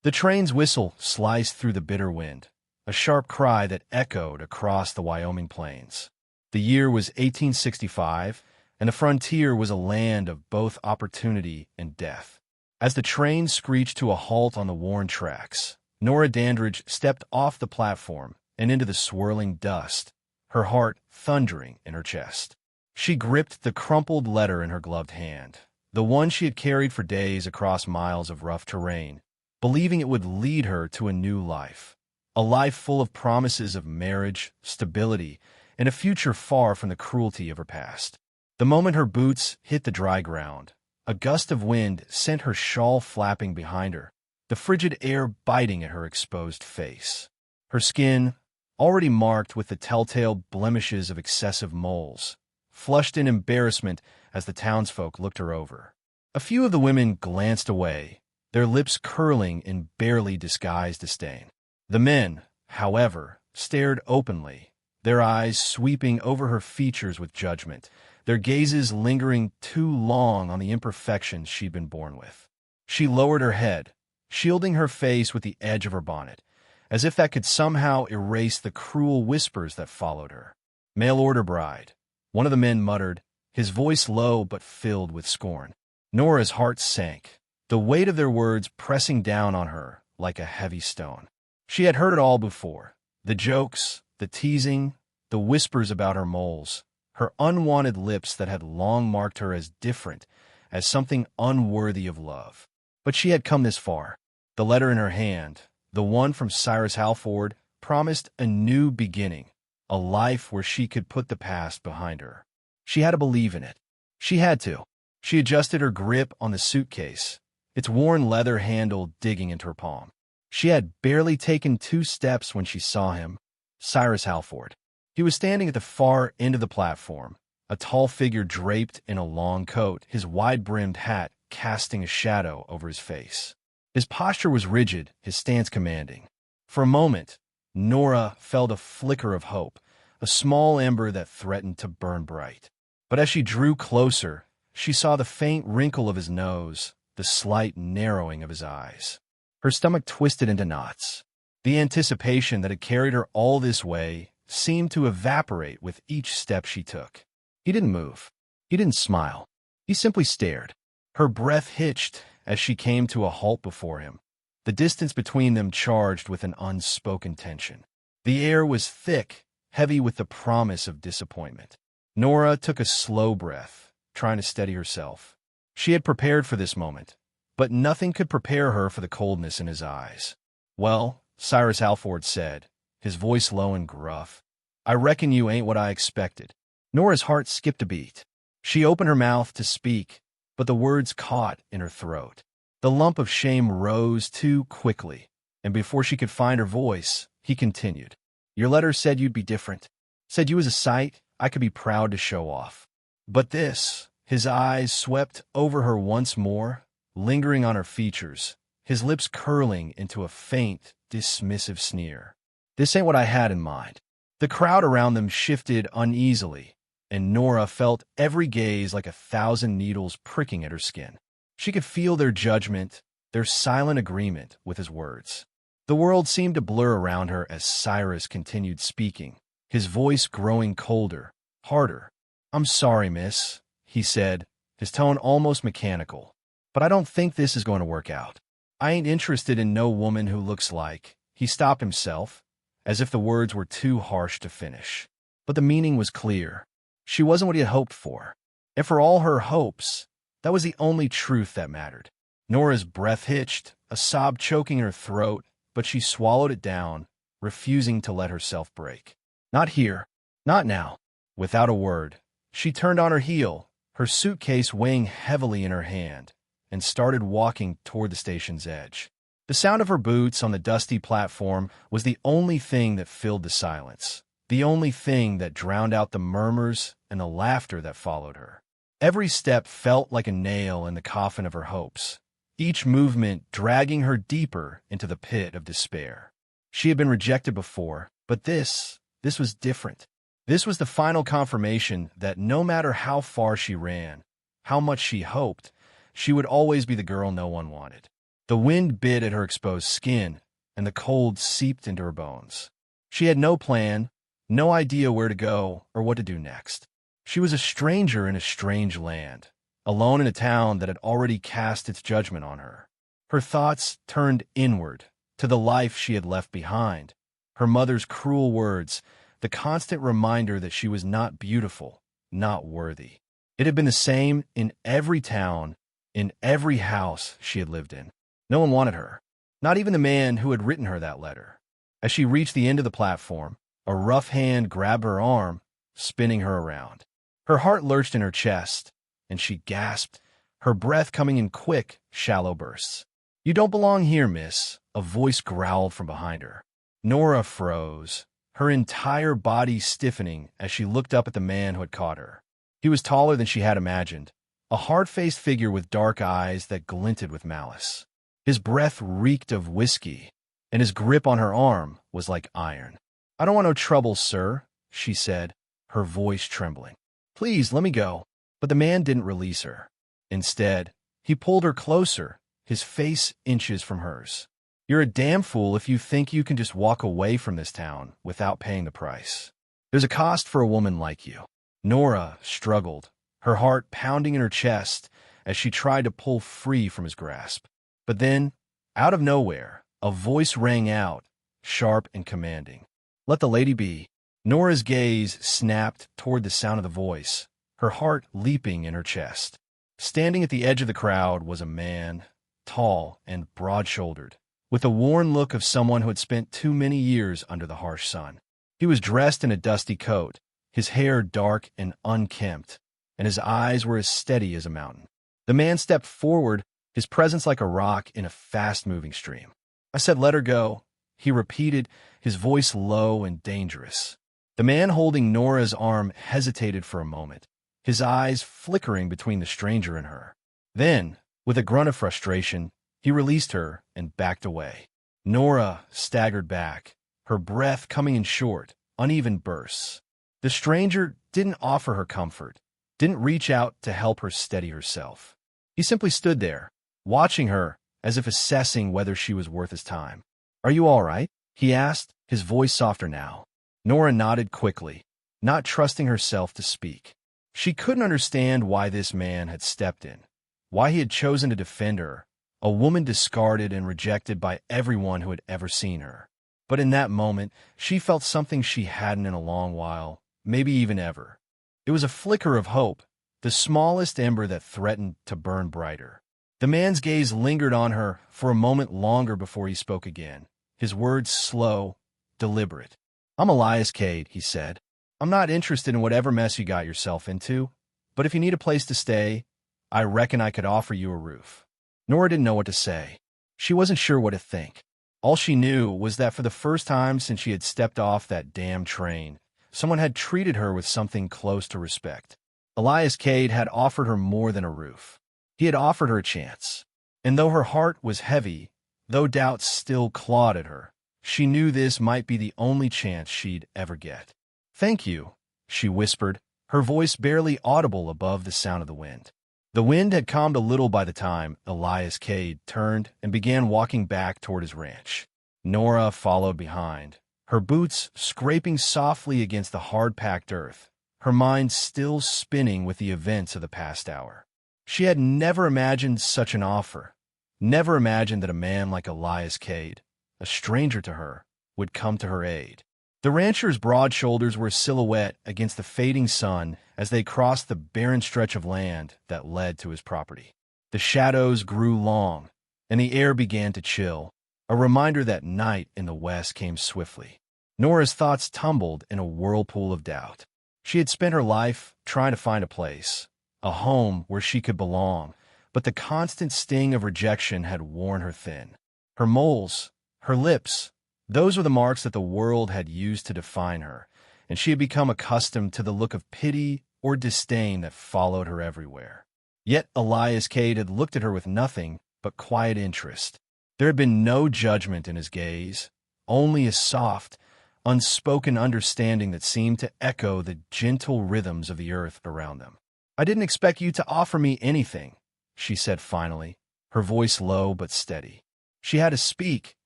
The train's whistle sliced through the bitter wind, a sharp cry that echoed across the Wyoming plains. The year was 1865, and the frontier was a land of both opportunity and death. As the train screeched to a halt on the worn tracks, Nora Dandridge stepped off the platform and into the swirling dust, her heart thundering in her chest. She gripped the crumpled letter in her gloved hand, the one she had carried for days across miles of rough terrain, believing it would lead her to a new life, a life full of promises of marriage, stability, and a future far from the cruelty of her past. The moment her boots hit the dry ground, a gust of wind sent her shawl flapping behind her, the frigid air biting at her exposed face. Her skin, already marked with the telltale blemishes of excessive moles, flushed in embarrassment as the townsfolk looked her over. A few of the women glanced away, their lips curling in barely disguised disdain. The men, however, stared openly, their eyes sweeping over her features with judgment, their gazes lingering too long on the imperfections she'd been born with. She lowered her head, shielding her face with the edge of her bonnet, as if that could somehow erase the cruel whispers that followed her. "Mail-order bride," one of the men muttered, his voice low but filled with scorn. Nora's heart sank, the weight of their words pressing down on her like a heavy stone. She had heard it all before, the jokes, the teasing, the whispers about her moles, her unwanted lips that had long marked her as different, as something unworthy of love. But she had come this far. The letter in her hand, the one from Cyrus Halford, promised a new beginning, a life where she could put the past behind her. She had to believe in it. She had to. She adjusted her grip on the suitcase, its worn leather handle digging into her palm. She had barely taken 2 steps when she saw him, Cyrus Halford. He was standing at the far end of the platform, a tall figure draped in a long coat, his wide-brimmed hat casting a shadow over his face. His posture was rigid, his stance commanding. For a moment, Nora felt a flicker of hope, a small ember that threatened to burn bright. But as she drew closer, she saw the faint wrinkle of his nose, the slight narrowing of his eyes. Her stomach twisted into knots. The anticipation that had carried her all this way seemed to evaporate with each step she took. He didn't move. He didn't smile. He simply stared. Her breath hitched as she came to a halt before him, the distance between them charged with an unspoken tension. The air was thick, heavy with the promise of disappointment. Nora took a slow breath, trying to steady herself. She had prepared for this moment, but nothing could prepare her for the coldness in his eyes. "Well," Cyrus Halford said, his voice low and gruff, "I reckon you ain't what I expected." Nora's heart skipped a beat. She opened her mouth to speak, but the words caught in her throat. The lump of shame rose too quickly, and before she could find her voice, he continued. "Your letter said you'd be different. Said you was a sight I could be proud to show off. But this," his eyes swept over her once more, lingering on her features, his lips curling into a faint, dismissive sneer. "This ain't what I had in mind." The crowd around them shifted uneasily, and Nora felt every gaze like 1,000 needles pricking at her skin. She could feel their judgment, their silent agreement with his words. The world seemed to blur around her as Cyrus continued speaking, his voice growing colder, harder. "I'm sorry, miss," he said, his tone almost mechanical, "but I don't think this is going to work out. I ain't interested in no woman who looks like—" He stopped himself, as if the words were too harsh to finish. But the meaning was clear. She wasn't what he had hoped for. And for all her hopes, that was the only truth that mattered. Nora's breath hitched, a sob choking in her throat, but she swallowed it down, refusing to let herself break. Not here. Not now. Without a word, she turned on her heel, her suitcase weighing heavily in her hand, and started walking toward the station's edge. The sound of her boots on the dusty platform was the only thing that filled the silence, the only thing that drowned out the murmurs and the laughter that followed her. Every step felt like a nail in the coffin of her hopes, each movement dragging her deeper into the pit of despair. She had been rejected before, but this was different. This was the final confirmation that no matter how far she ran, how much she hoped, she would always be the girl no one wanted. The wind bit at her exposed skin, and the cold seeped into her bones. She had no plan, no idea where to go or what to do next. She was a stranger in a strange land, alone in a town that had already cast its judgment on her. Her thoughts turned inward, to the life she had left behind. Her mother's cruel words, the constant reminder that she was not beautiful, not worthy. It had been the same in every town, in every house she had lived in. No one wanted her, not even the man who had written her that letter. As she reached the end of the platform, a rough hand grabbed her arm, spinning her around. Her heart lurched in her chest, and she gasped, her breath coming in quick, shallow bursts. "You don't belong here, miss," a voice growled from behind her. Nora froze, her entire body stiffening as she looked up at the man who had caught her. He was taller than she had imagined, a hard-faced figure with dark eyes that glinted with malice. His breath reeked of whiskey, and his grip on her arm was like iron. "I don't want no trouble, sir," she said, her voice trembling. "Please, let me go." But the man didn't release her. Instead, he pulled her closer, his face inches from hers. "You're a damn fool if you think you can just walk away from this town without paying the price. There's a cost for a woman like you." Nora struggled, her heart pounding in her chest as she tried to pull free from his grasp. But then, out of nowhere, a voice rang out, sharp and commanding. "Let the lady be." Nora's gaze snapped toward the sound of the voice, her heart leaping in her chest. Standing at the edge of the crowd was a man, tall and broad-shouldered, with a worn look of someone who had spent too many years under the harsh sun. He was dressed in a dusty coat, his hair dark and unkempt, and his eyes were as steady as a mountain. The man stepped forward, his presence like a rock in a fast-moving stream. "I said let her go," he repeated, his voice low and dangerous. The man holding Nora's arm hesitated for a moment, his eyes flickering between the stranger and her. Then, with a grunt of frustration, he released her and backed away. Nora staggered back, her breath coming in short, uneven bursts. The stranger didn't offer her comfort, didn't reach out to help her steady herself. He simply stood there, watching her as if assessing whether she was worth his time. "Are you all right?" he asked, his voice softer now. Nora nodded quickly, not trusting herself to speak. She couldn't understand why this man had stepped in, why he had chosen to defend her, a woman discarded and rejected by everyone who had ever seen her. But in that moment, she felt something she hadn't in a long while, maybe even ever. It was a flicker of hope, the smallest ember that threatened to burn brighter. The man's gaze lingered on her for a moment longer before he spoke again, his words slow, deliberate. "I'm Elias Cade," he said. "I'm not interested in whatever mess you got yourself into, but if you need a place to stay, I reckon I could offer you a roof." Nora didn't know what to say. She wasn't sure what to think. All she knew was that for the first time since she had stepped off that damn train, someone had treated her with something close to respect. Elias Cade had offered her more than a roof. He had offered her a chance. And though her heart was heavy, though doubts still clawed at her, she knew this might be the only chance she'd ever get. "Thank you," she whispered, her voice barely audible above the sound of the wind. The wind had calmed a little by the time Elias Cade turned and began walking back toward his ranch. Nora followed behind, her boots scraping softly against the hard-packed earth, her mind still spinning with the events of the past hour. She had never imagined such an offer, never imagined that a man like Elias Cade, a stranger to her, would come to her aid. The rancher's broad shoulders were a silhouette against the fading sun as they crossed the barren stretch of land that led to his property. The shadows grew long, and the air began to chill, a reminder that night in the west came swiftly. Nora's thoughts tumbled in a whirlpool of doubt. She had spent her life trying to find a place, a home where she could belong, but the constant sting of rejection had worn her thin. Her moles, her lips, those were the marks that the world had used to define her, and she had become accustomed to the look of pity or disdain that followed her everywhere. Yet Elias Cade had looked at her with nothing but quiet interest. There had been no judgment in his gaze, only a soft, unspoken understanding that seemed to echo the gentle rhythms of the earth around them. "I didn't expect you to offer me anything," she said finally, her voice low but steady. She had to speak,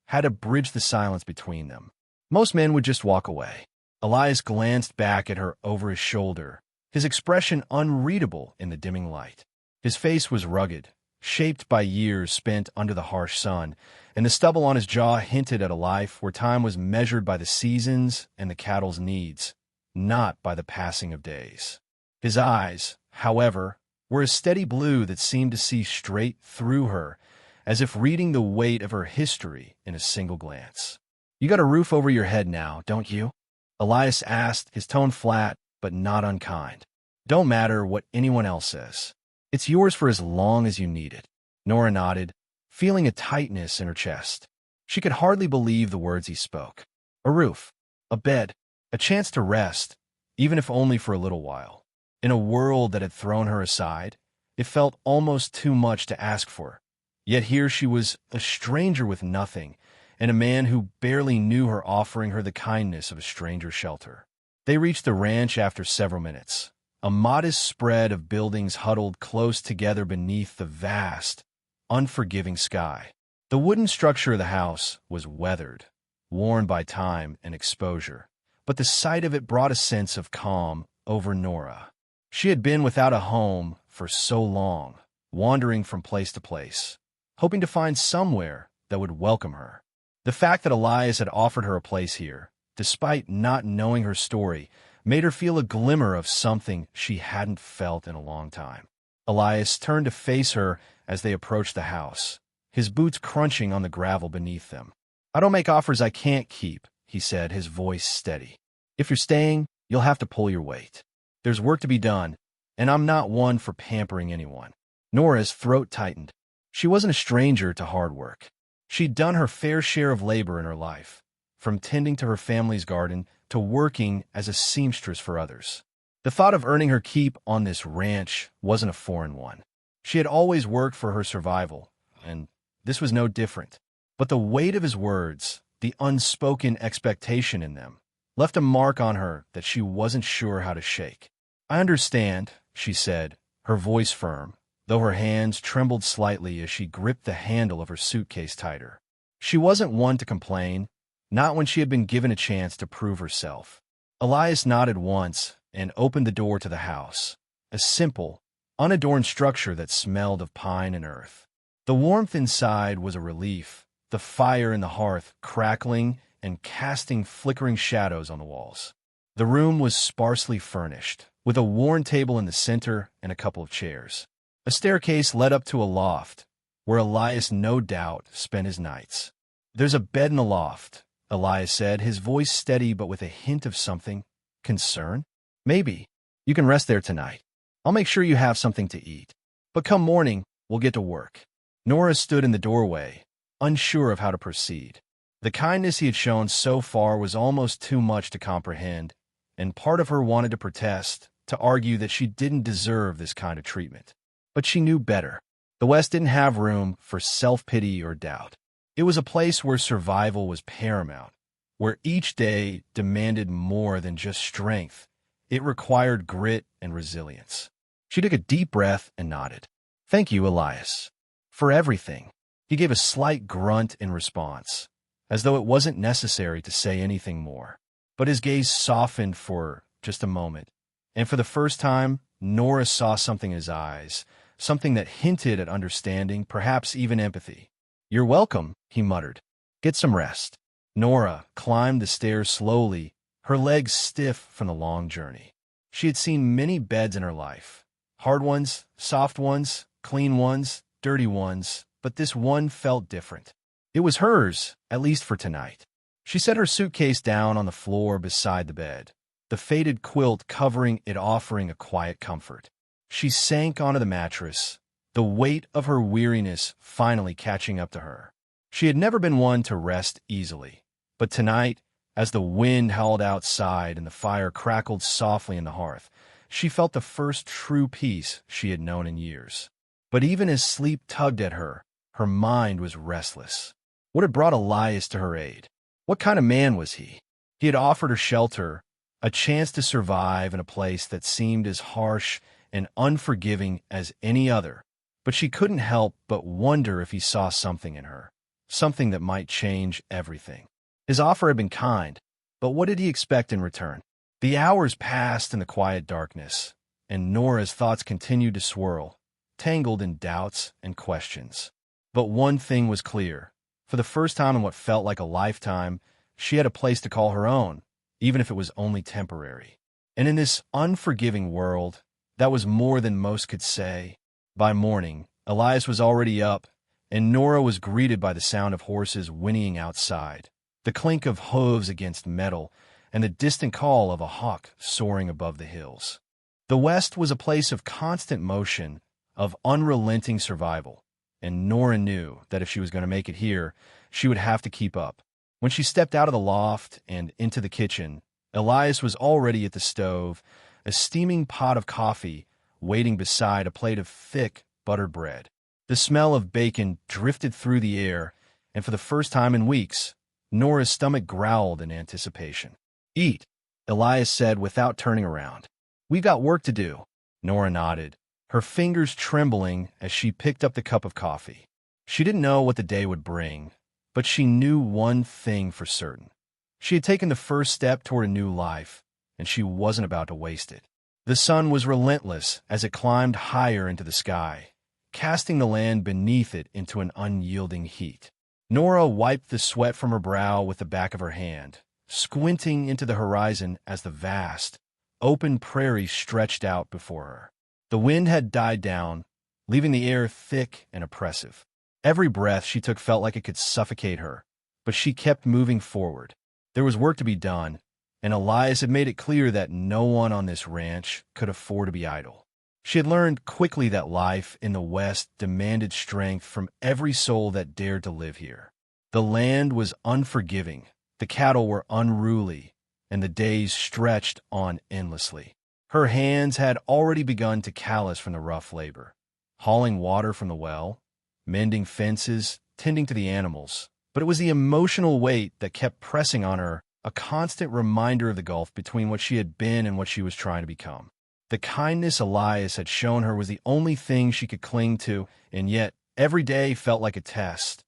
had to bridge the silence between them. Most men would just walk away. Elias glanced back at her over his shoulder, his expression unreadable in the dimming light. His face was rugged, shaped by years spent under the harsh sun, and the stubble on his jaw hinted at a life where time was measured by the seasons and the cattle's needs, not by the passing of days. His eyes, however, were a steady blue that seemed to see straight through her, as if reading the weight of her history in a single glance. "You got a roof over your head now, don't you?" Elias asked, his tone flat but not unkind. "Don't matter what anyone else says. It's yours for as long as you need it." Nora nodded, feeling a tightness in her chest. She could hardly believe the words he spoke. A roof, a bed, a chance to rest, even if only for a little while. In a world that had thrown her aside, it felt almost too much to ask for. Yet here she was, a stranger with nothing, and a man who barely knew her offering her the kindness of a stranger's shelter. They reached the ranch after several minutes. A modest spread of buildings huddled close together beneath the vast, unforgiving sky. The wooden structure of the house was weathered, worn by time and exposure, but the sight of it brought a sense of calm over Nora. She had been without a home for so long, wandering from place to place, hoping to find somewhere that would welcome her. The fact that Elias had offered her a place here, despite not knowing her story, made her feel a glimmer of something she hadn't felt in a long time. Elias turned to face her as they approached the house, his boots crunching on the gravel beneath them. "I don't make offers I can't keep," he said, his voice steady. "If you're staying, you'll have to pull your weight. There's work to be done, and I'm not one for pampering anyone." Nora's throat tightened. She wasn't a stranger to hard work. She'd done her fair share of labor in her life, from tending to her family's garden to working as a seamstress for others. The thought of earning her keep on this ranch wasn't a foreign one. She had always worked for her survival, and this was no different. But the weight of his words, the unspoken expectation in them, left a mark on her that she wasn't sure how to shake. "I understand," she said, her voice firm, though her hands trembled slightly as she gripped the handle of her suitcase tighter. She wasn't one to complain, not when she had been given a chance to prove herself. Elias nodded once and opened the door to the house, a simple, unadorned structure that smelled of pine and earth. The warmth inside was a relief, the fire in the hearth crackling and casting flickering shadows on the walls. The room was sparsely furnished, with a worn table in the center and a couple of chairs. A staircase led up to a loft, where Elias no doubt spent his nights. "There's a bed in the loft," Elias said, his voice steady but with a hint of something. "Concern? Maybe. You can rest there tonight. I'll make sure you have something to eat. But come morning, we'll get to work." Nora stood in the doorway, unsure of how to proceed. The kindness he had shown so far was almost too much to comprehend, and part of her wanted to protest, to argue that she didn't deserve this kind of treatment. But she knew better. The West didn't have room for self-pity or doubt. It was a place where survival was paramount, where each day demanded more than just strength. It required grit and resilience. She took a deep breath and nodded. "Thank you, Elias, for everything." He gave a slight grunt in response, as though it wasn't necessary to say anything more. But his gaze softened for just a moment, and for the first time, Nora saw something in his eyes, something that hinted at understanding, perhaps even empathy. "You're welcome," he muttered. "Get some rest." Nora climbed the stairs slowly, her legs stiff from the long journey. She had seen many beds in her life. Hard ones, soft ones, clean ones, dirty ones, but this one felt different. It was hers, at least for tonight. She set her suitcase down on the floor beside the bed, the faded quilt covering it, offering a quiet comfort. She sank onto the mattress, the weight of her weariness finally catching up to her. She had never been one to rest easily, but tonight, as the wind howled outside and the fire crackled softly in the hearth, she felt the first true peace she had known in years. But even as sleep tugged at her, her mind was restless. What had brought Elias to her aid? What kind of man was he? He had offered her shelter, a chance to survive in a place that seemed as harsh and unforgiving as any other, but she couldn't help but wonder if he saw something in her, something that might change everything. His offer had been kind, but what did he expect in return? The hours passed in the quiet darkness, and Nora's thoughts continued to swirl, tangled in doubts and questions. But one thing was clear. For the first time in what felt like a lifetime, she had a place to call her own, even if it was only temporary. And in this unforgiving world, that was more than most could say. By morning, Elias was already up, and Nora was greeted by the sound of horses whinnying outside, the clink of hooves against metal, and the distant call of a hawk soaring above the hills. The West was a place of constant motion, of unrelenting survival, and Nora knew that if she was going to make it here, she would have to keep up. When she stepped out of the loft and into the kitchen, Elias was already at the stove, a steaming pot of coffee waiting beside a plate of thick, buttered bread. The smell of bacon drifted through the air, and for the first time in weeks, Nora's stomach growled in anticipation. "Eat," Elias said without turning around. "We've got work to do." Nora nodded, her fingers trembling as she picked up the cup of coffee. She didn't know what the day would bring, but she knew one thing for certain. She had taken the first step toward a new life, and she wasn't about to waste it. The sun was relentless as it climbed higher into the sky, casting the land beneath it into an unyielding heat. Nora wiped the sweat from her brow with the back of her hand, squinting into the horizon as the vast, open prairie stretched out before her. The wind had died down, leaving the air thick and oppressive. Every breath she took felt like it could suffocate her, but she kept moving forward. There was work to be done, and Elias had made it clear that no one on this ranch could afford to be idle. She had learned quickly that life in the West demanded strength from every soul that dared to live here. The land was unforgiving, the cattle were unruly, and the days stretched on endlessly. Her hands had already begun to callous from the rough labor, hauling water from the well, mending fences, tending to the animals. But it was the emotional weight that kept pressing on her, a constant reminder of the gulf between what she had been and what she was trying to become. The kindness Elias had shown her was the only thing she could cling to, and yet every day felt like a test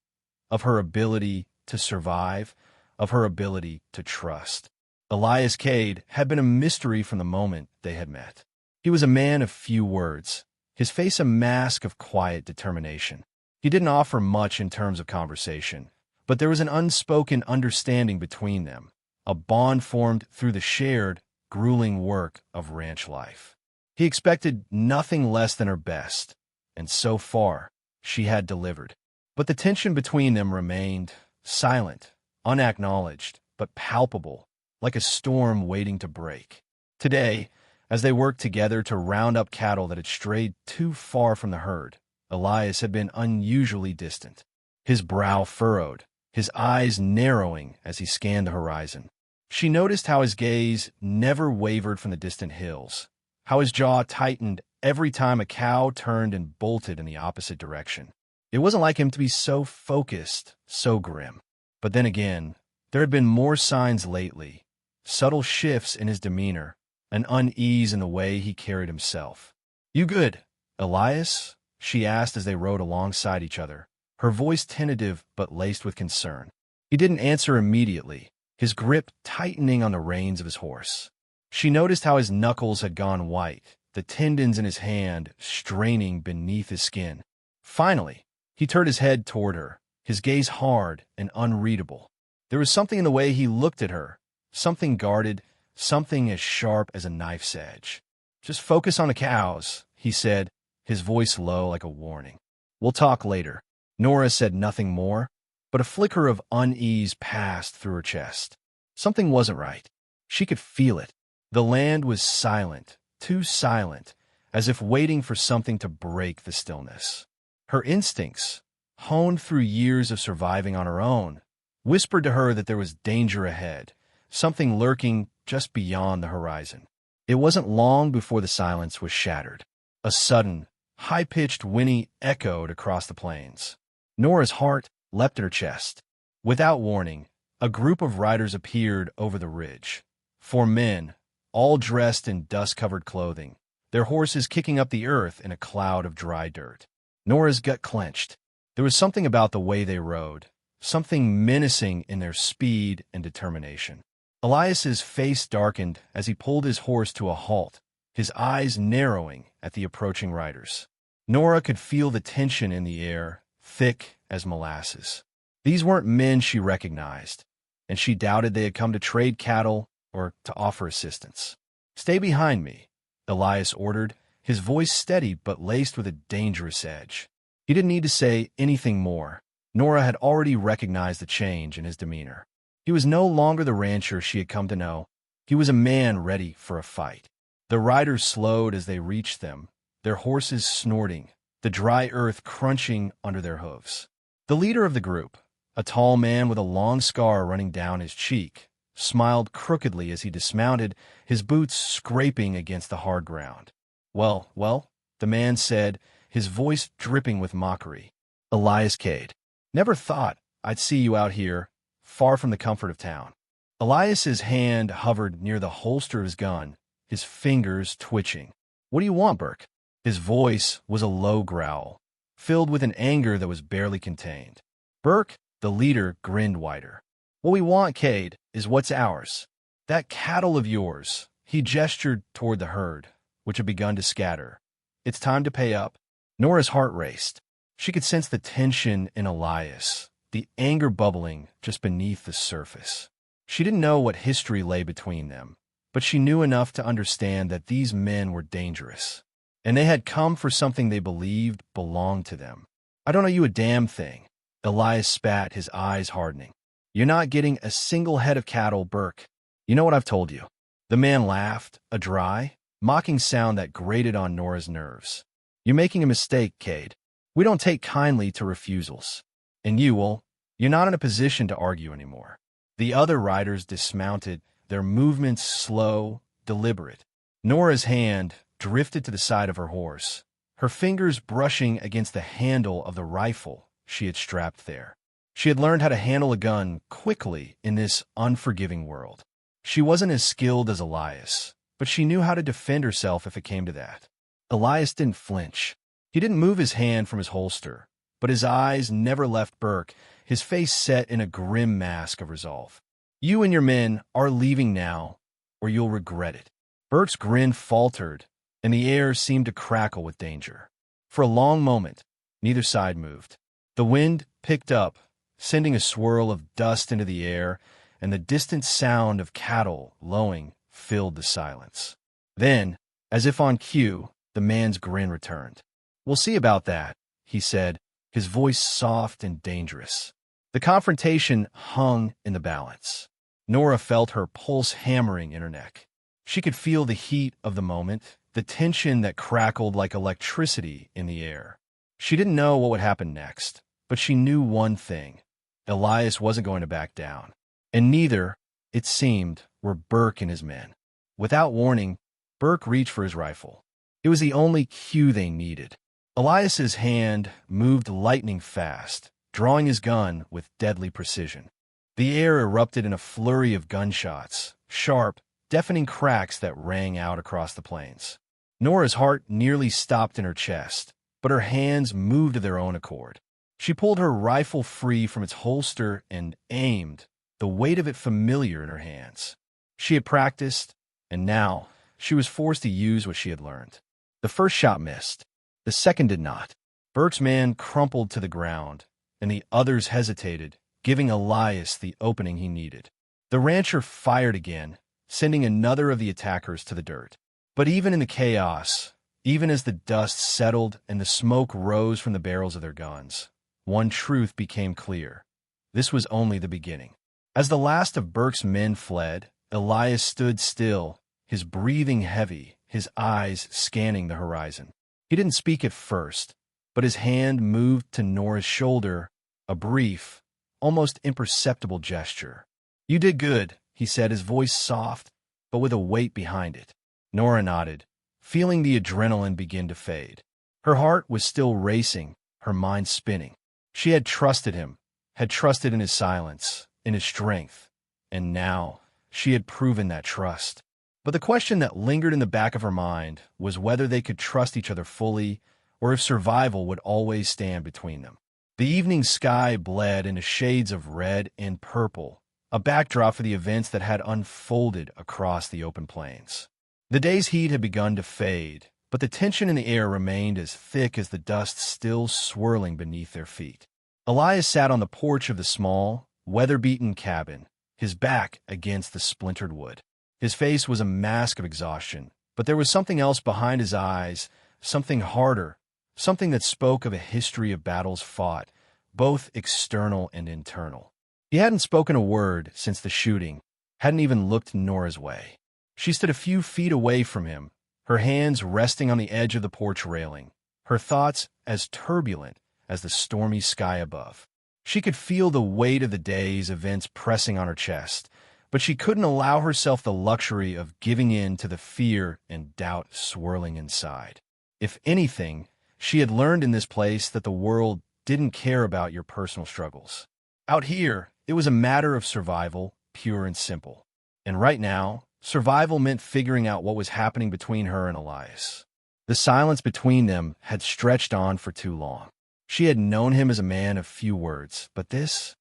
of her ability to survive, of her ability to trust. Elias Cade had been a mystery from the moment they had met. He was a man of few words, his face a mask of quiet determination. He didn't offer much in terms of conversation, but there was an unspoken understanding between them, a bond formed through the shared, grueling work of ranch life. He expected nothing less than her best, and so far, she had delivered. But the tension between them remained silent, unacknowledged, but palpable, like a storm waiting to break. Today, as they worked together to round up cattle that had strayed too far from the herd, Elias had been unusually distant. His brow furrowed, his eyes narrowing as he scanned the horizon. She noticed how his gaze never wavered from the distant hills, how his jaw tightened every time a cow turned and bolted in the opposite direction. It wasn't like him to be so focused, so grim. But then again, there had been more signs lately, subtle shifts in his demeanor, an unease in the way he carried himself. "You good, Elias?" she asked as they rode alongside each other, her voice tentative but laced with concern. He didn't answer immediately, his grip tightening on the reins of his horse. She noticed how his knuckles had gone white, the tendons in his hand straining beneath his skin. Finally, he turned his head toward her, his gaze hard and unreadable. There was something in the way he looked at her, something guarded, something as sharp as a knife's edge. "Just focus on the cows," he said, his voice low like a warning. "We'll talk later." Nora said nothing more, but a flicker of unease passed through her chest. Something wasn't right. She could feel it. The land was silent, too silent, as if waiting for something to break the stillness. Her instincts, honed through years of surviving on her own, whispered to her that there was danger ahead, something lurking just beyond the horizon. It wasn't long before the silence was shattered. A sudden, high-pitched whinny echoed across the plains. Nora's heart leapt in her chest. Without warning, a group of riders appeared over the ridge. 4 men, all dressed in dust-covered clothing, their horses kicking up the earth in a cloud of dry dirt. Nora's gut clenched. There was something about the way they rode, something menacing in their speed and determination. Elias's face darkened as he pulled his horse to a halt, his eyes narrowing at the approaching riders. Nora could feel the tension in the air, thick as molasses. These weren't men she recognized, and she doubted they had come to trade cattle or to offer assistance. "Stay behind me," Elias ordered, his voice steady but laced with a dangerous edge. He didn't need to say anything more. Nora had already recognized the change in his demeanor. He was no longer the rancher she had come to know. He was a man ready for a fight. The riders slowed as they reached them, their horses snorting, the dry earth crunching under their hooves. The leader of the group, a tall man with a long scar running down his cheek, smiled crookedly as he dismounted, his boots scraping against the hard ground. Well, the man said, his voice dripping with mockery. "Elias Cade. Never thought I'd see you out here, far from the comfort of town." Elias's hand hovered near the holster of his gun, his fingers twitching. "What do you want, Burke?" His voice was a low growl, filled with an anger that was barely contained. Burke, the leader, grinned wider. "What we want, Cade, is what's ours. That cattle of yours." He gestured toward the herd, which had begun to scatter. "It's time to pay up." Nora's heart raced. She could sense the tension in Elias, the anger bubbling just beneath the surface. She didn't know what history lay between them, but she knew enough to understand that these men were dangerous, and they had come for something they believed belonged to them. "I don't owe you a damn thing," Elias spat, his eyes hardening. "You're not getting a single head of cattle, Burke. You know what I've told you." The man laughed, a dry, mocking sound that grated on Nora's nerves. "You're making a mistake, Cade. We don't take kindly to refusals. And you're not in a position to argue anymore." The other riders dismounted, their movements slow, deliberate. Nora's hand drifted to the side of her horse, her fingers brushing against the handle of the rifle she had strapped there. She had learned how to handle a gun quickly in this unforgiving world. She wasn't as skilled as Elias, but she knew how to defend herself if it came to that. Elias didn't flinch. He didn't move his hand from his holster, but his eyes never left Burke, his face set in a grim mask of resolve. "You and your men are leaving now, or you'll regret it." Burke's grin faltered, and the air seemed to crackle with danger. For a long moment, neither side moved. The wind picked up, sending a swirl of dust into the air, and the distant sound of cattle lowing filled the silence. Then, as if on cue, the man's grin returned. "We'll see about that," he said, his voice soft and dangerous. The confrontation hung in the balance. Nora felt her pulse hammering in her neck. She could feel the heat of the moment, the tension that crackled like electricity in the air. She didn't know what would happen next, but she knew one thing. Elias wasn't going to back down. And neither, it seemed, were Burke and his men. Without warning, Burke reached for his rifle. It was the only cue they needed. Elias's hand moved lightning fast, drawing his gun with deadly precision. The air erupted in a flurry of gunshots, sharp, deafening cracks that rang out across the plains. Nora's heart nearly stopped in her chest, but her hands moved of their own accord. She pulled her rifle free from its holster and aimed, the weight of it familiar in her hands. She had practiced, and now she was forced to use what she had learned. The first shot missed. The second did not. Burke's man crumpled to the ground, and the others hesitated, giving Elias the opening he needed. The rancher fired again, sending another of the attackers to the dirt. But even in the chaos, even as the dust settled and the smoke rose from the barrels of their guns, one truth became clear. This was only the beginning. As the last of Burke's men fled, Elias stood still, his breathing heavy, his eyes scanning the horizon. He didn't speak at first, but his hand moved to Nora's shoulder, a brief, almost imperceptible gesture. "You did good," he said, his voice soft, but with a weight behind it. Nora nodded, feeling the adrenaline begin to fade. Her heart was still racing, her mind spinning. She had trusted him, had trusted in his silence, in his strength, and now she had proven that trust. But the question that lingered in the back of her mind was whether they could trust each other fully, or if survival would always stand between them. The evening sky bled into shades of red and purple, a backdrop for the events that had unfolded across the open plains. The day's heat had begun to fade, but the tension in the air remained as thick as the dust still swirling beneath their feet. Elias sat on the porch of the small, weather-beaten cabin, his back against the splintered wood. His face was a mask of exhaustion, but there was something else behind his eyes, something harder, something that spoke of a history of battles fought, both external and internal. He hadn't spoken a word since the shooting, hadn't even looked Nora's way. She stood a few feet away from him, her hands resting on the edge of the porch railing, her thoughts as turbulent as the stormy sky above. She could feel the weight of the day's events pressing on her chest, but she couldn't allow herself the luxury of giving in to the fear and doubt swirling inside. If anything, she had learned in this place that the world didn't care about your personal struggles. Out here, it was a matter of survival, pure and simple. And right now, survival meant figuring out what was happening between her and Elias. The silence between them had stretched on for too long. She had known him as a man of few words, but this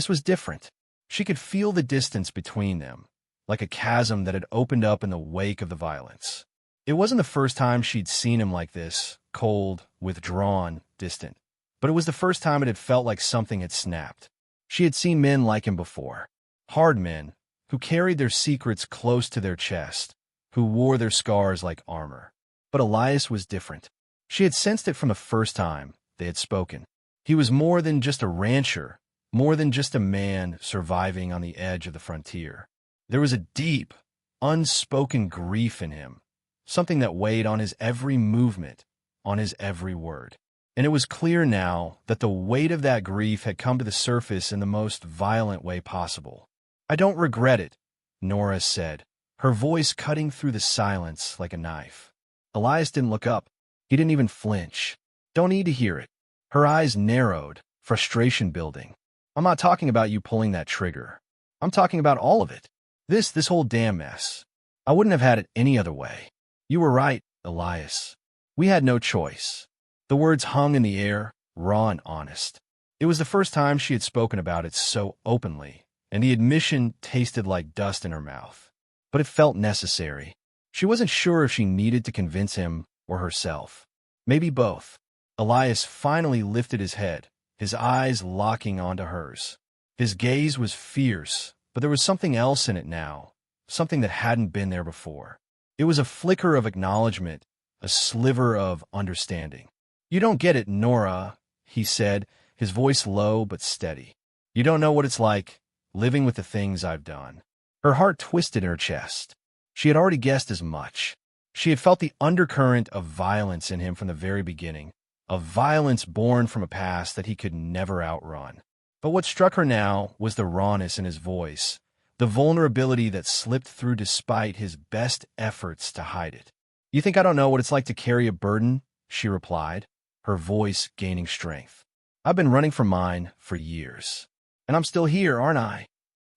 was different. She could feel the distance between them, like a chasm that had opened up in the wake of the violence. It wasn't the first time she'd seen him like this, cold, withdrawn, distant. But it was the first time it had felt like something had snapped. She had seen men like him before. Hard men, who carried their secrets close to their chest, who wore their scars like armor. But Elias was different. She had sensed it from the first time they had spoken. He was more than just a rancher, more than just a man surviving on the edge of the frontier. There was a deep, unspoken grief in him, something that weighed on his every movement, on his every word. And it was clear now that the weight of that grief had come to the surface in the most violent way possible. "I don't regret it," Nora said, her voice cutting through the silence like a knife. Elias didn't look up. He didn't even flinch. "Don't need to hear it." Her eyes narrowed, frustration building. "I'm not talking about you pulling that trigger. I'm talking about all of it. This whole damn mess. I wouldn't have had it any other way. You were right, Elias. We had no choice." The words hung in the air, raw and honest. It was the first time she had spoken about it so openly, and the admission tasted like dust in her mouth. But it felt necessary. She wasn't sure if she needed to convince him or herself. Maybe both. Elias finally lifted his head, his eyes locking onto hers. His gaze was fierce, but there was something else in it now, something that hadn't been there before. It was a flicker of acknowledgement, a sliver of understanding. "You don't get it, Nora," he said, his voice low but steady. "You don't know what it's like, living with the things I've done." Her heart twisted in her chest. She had already guessed as much. She had felt the undercurrent of violence in him from the very beginning, of violence born from a past that he could never outrun. But what struck her now was the rawness in his voice, the vulnerability that slipped through despite his best efforts to hide it. "You think I don't know what it's like to carry a burden?" she replied, her voice gaining strength. "I've been running from mine for years. And I'm still here, aren't I?"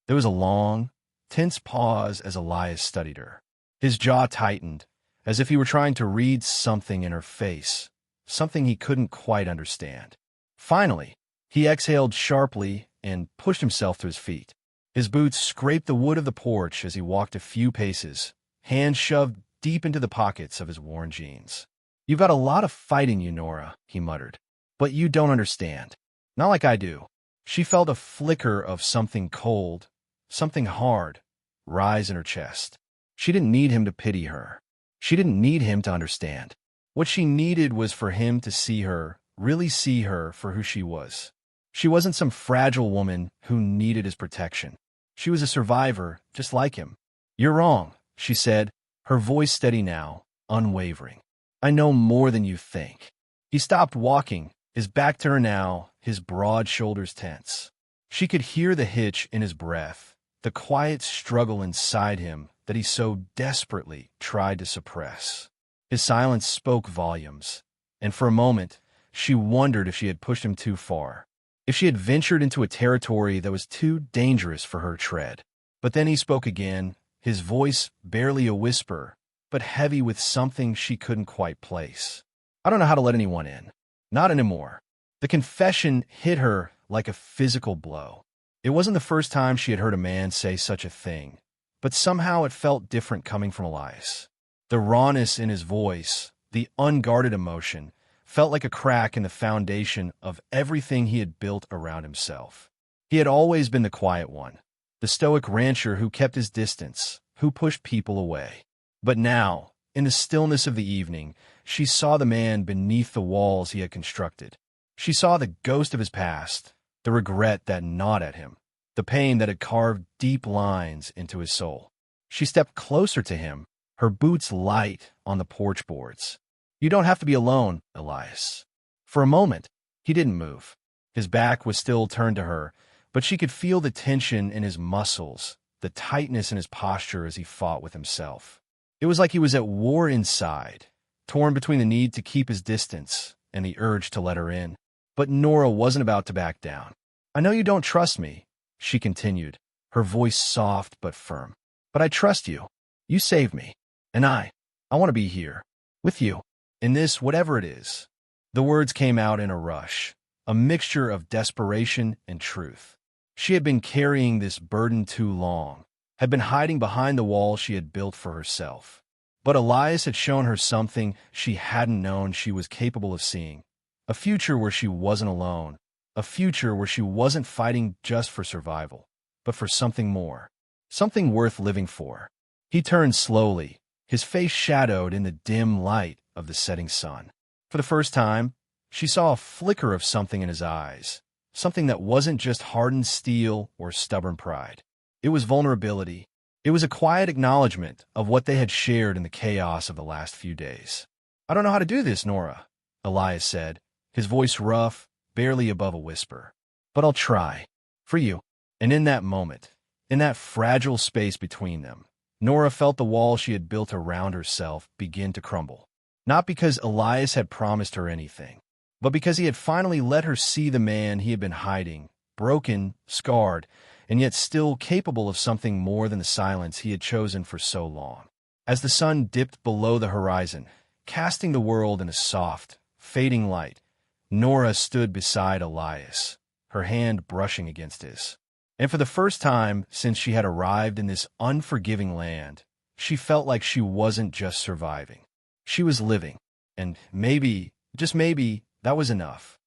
There was a long, tense pause as Elias studied her. His jaw tightened, as if he were trying to read something in her face, something he couldn't quite understand. Finally, he exhaled sharply and pushed himself to his feet. His boots scraped the wood of the porch as he walked a few paces, hands shoved deep into the pockets of his worn jeans. "You've got a lot of fight in you, Nora," he muttered. "But you don't understand. Not like I do." She felt a flicker of something cold, something hard, rise in her chest. She didn't need him to pity her. She didn't need him to understand. What she needed was for him to see her, really see her for who she was. She wasn't some fragile woman who needed his protection. She was a survivor, just like him. "You're wrong," she said, her voice steady now, unwavering. "I know more than you think." He stopped walking, his back to her now, his broad shoulders tense. She could hear the hitch in his breath, the quiet struggle inside him that he so desperately tried to suppress. His silence spoke volumes, and for a moment, she wondered if she had pushed him too far, if she had ventured into a territory that was too dangerous for her tread. But then he spoke again, his voice barely a whisper, but heavy with something she couldn't quite place. I don't know how to let anyone in. Not anymore. The confession hit her like a physical blow. It wasn't the first time she had heard a man say such a thing, but somehow it felt different coming from Elias. The rawness in his voice, the unguarded emotion, felt like a crack in the foundation of everything he had built around himself. He had always been the quiet one, the stoic rancher who kept his distance, who pushed people away. But now, in the stillness of the evening, she saw the man beneath the walls he had constructed. She saw the ghost of his past, the regret that gnawed at him, the pain that had carved deep lines into his soul. She stepped closer to him, her boots light on the porch boards. "You don't have to be alone, Elias." For a moment, he didn't move. His back was still turned to her, but she could feel the tension in his muscles, the tightness in his posture as he fought with himself. It was like he was at war inside, torn between the need to keep his distance and the urge to let her in. But Nora wasn't about to back down. "I know you don't trust me," she continued, her voice soft but firm. "But I trust you. You saved me. And I want to be here, with you, in this whatever it is." The words came out in a rush, a mixture of desperation and truth. She had been carrying this burden too long, had been hiding behind the wall she had built for herself. But Elias had shown her something she hadn't known she was capable of seeing. A future where she wasn't alone. A future where she wasn't fighting just for survival, but for something more. Something worth living for. He turned slowly, his face shadowed in the dim light of the setting sun. For the first time, she saw a flicker of something in his eyes. Something that wasn't just hardened steel or stubborn pride. It was vulnerability. It was a quiet acknowledgement of what they had shared in the chaos of the last few days. "I don't know how to do this, Nora," Elias said, his voice rough, barely above a whisper. "But I'll try. For you." And in that moment, in that fragile space between them, Nora felt the wall she had built around herself begin to crumble. Not because Elias had promised her anything, but because he had finally let her see the man he had been hiding, broken, scarred, and yet still capable of something more than the silence he had chosen for so long. As the sun dipped below the horizon, casting the world in a soft, fading light, Nora stood beside Elias, her hand brushing against his. And for the first time since she had arrived in this unforgiving land, she felt like she wasn't just surviving. She was living. And maybe, just maybe, that was enough.